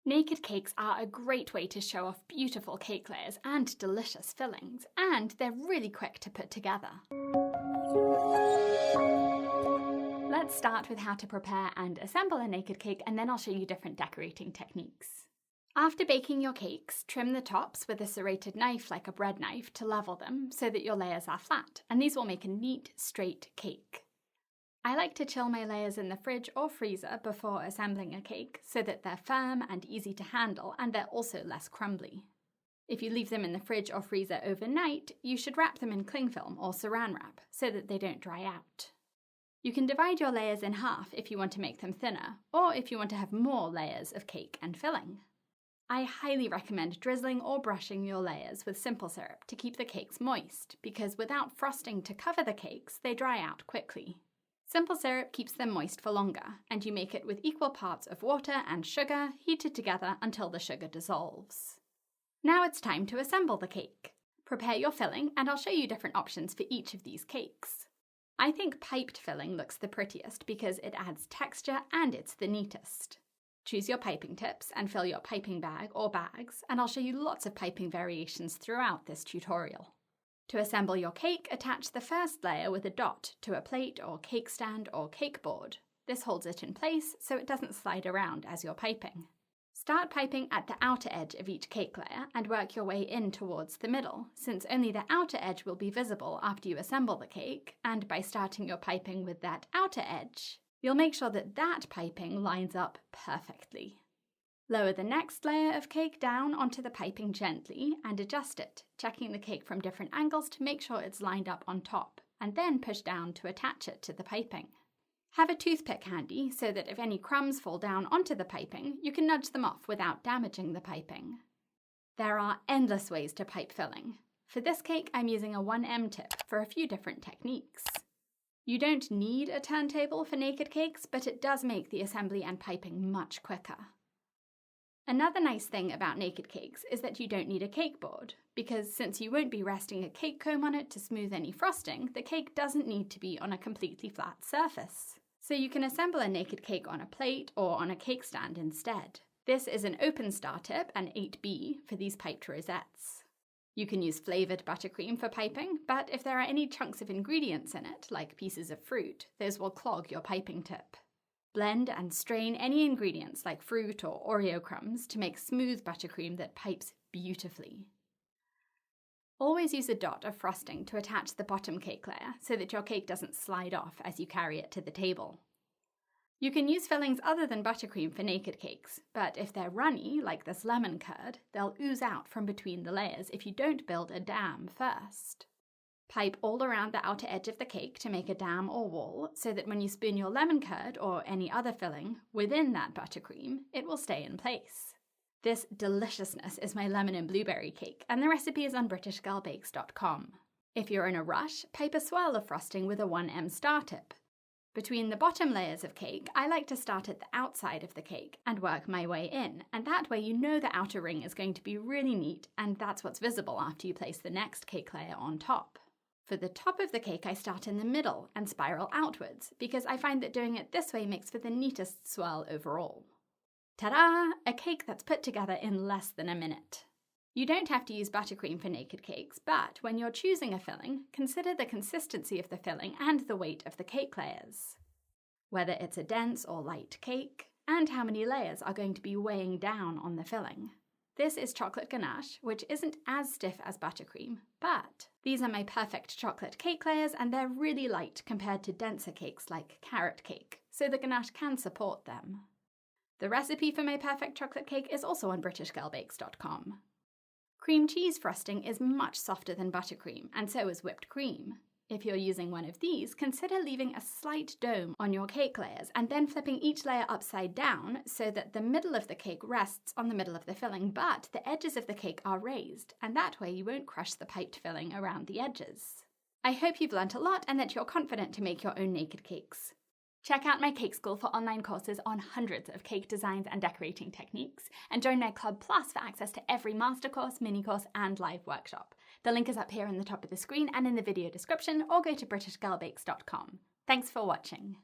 Naked cakes are a great way to show off beautiful cake layers and delicious fillings, and they're really quick to put together. Let's start with how to prepare and assemble a naked cake, and then I'll show you different decorating techniques. After baking your cakes, trim the tops with a serrated knife like a bread knife to level them so that your layers are flat, and these will make a neat, straight cake. I like to chill my layers in the fridge or freezer before assembling a cake so that they're firm and easy to handle, and they're also less crumbly. If you leave them in the fridge or freezer overnight, you should wrap them in cling film or saran wrap so that they don't dry out. You can divide your layers in half if you want to make them thinner, or if you want to have more layers of cake and filling. I highly recommend drizzling or brushing your layers with simple syrup to keep the cakes moist, because without frosting to cover the cakes, they dry out quickly. Simple syrup keeps them moist for longer, and you make it with equal parts of water and sugar heated together until the sugar dissolves. Now it's time to assemble the cake. Prepare your filling, and I'll show you different options for each of these cakes. I think piped filling looks the prettiest because it adds texture and it's the neatest. Choose your piping tips and fill your piping bag or bags, and I'll show you lots of piping variations throughout this tutorial. To assemble your cake, attach the first layer with a dot to a plate or cake stand or cake board. This holds it in place so it doesn't slide around as you're piping. Start piping at the outer edge of each cake layer and work your way in towards the middle, since only the outer edge will be visible after you assemble the cake, and by starting your piping with that outer edge, you'll make sure that that piping lines up perfectly. Lower the next layer of cake down onto the piping gently and adjust it, checking the cake from different angles to make sure it's lined up on top, and then push down to attach it to the piping. Have a toothpick handy so that if any crumbs fall down onto the piping, you can nudge them off without damaging the piping. There are endless ways to pipe filling. For this cake, I'm using a 1M tip for a few different techniques. You don't need a turntable for naked cakes, but it does make the assembly and piping much quicker. Another nice thing about naked cakes is that you don't need a cake board, because since you won't be resting a cake comb on it to smooth any frosting, the cake doesn't need to be on a completely flat surface. So you can assemble a naked cake on a plate or on a cake stand instead. This is an open star tip and 8B for these piped rosettes. You can use flavoured buttercream for piping, but if there are any chunks of ingredients in it, like pieces of fruit, those will clog your piping tip. Blend and strain any ingredients like fruit or Oreo crumbs to make smooth buttercream that pipes beautifully. Always use a dot of frosting to attach the bottom cake layer so that your cake doesn't slide off as you carry it to the table. You can use fillings other than buttercream for naked cakes, but if they're runny, like this lemon curd, they'll ooze out from between the layers if you don't build a dam first. Pipe all around the outer edge of the cake to make a dam or wall so that when you spoon your lemon curd or any other filling within that buttercream, it will stay in place. This deliciousness is my lemon and blueberry cake, and the recipe is on BritishGirlBakes.com. If you're in a rush, pipe a swirl of frosting with a 1M star tip. Between the bottom layers of cake, I like to start at the outside of the cake and work my way in, and that way you know the outer ring is going to be really neat, and that's what's visible after you place the next cake layer on top. For the top of the cake, I start in the middle and spiral outwards, because I find that doing it this way makes for the neatest swirl overall. Ta-da! A cake that's put together in less than a minute. You don't have to use buttercream for naked cakes, but when you're choosing a filling, consider the consistency of the filling and the weight of the cake layers. Whether it's a dense or light cake, and how many layers are going to be weighing down on the filling. This is chocolate ganache, which isn't as stiff as buttercream, but these are my perfect chocolate cake layers, and they're really light compared to denser cakes like carrot cake, so the ganache can support them. The recipe for my perfect chocolate cake is also on BritishGirlBakes.com. Cream cheese frosting is much softer than buttercream, and so is whipped cream. If you're using one of these, consider leaving a slight dome on your cake layers and then flipping each layer upside down so that the middle of the cake rests on the middle of the filling, but the edges of the cake are raised, and that way you won't crush the piped filling around the edges. I hope you've learnt a lot and that you're confident to make your own naked cakes. Check out my Cake School for online courses on hundreds of cake designs and decorating techniques, and join my Club Plus for access to every master course, mini course, and live workshop. The link is up here in the top of the screen and in the video description, or go to BritishGirlBakes.com. Thanks for watching.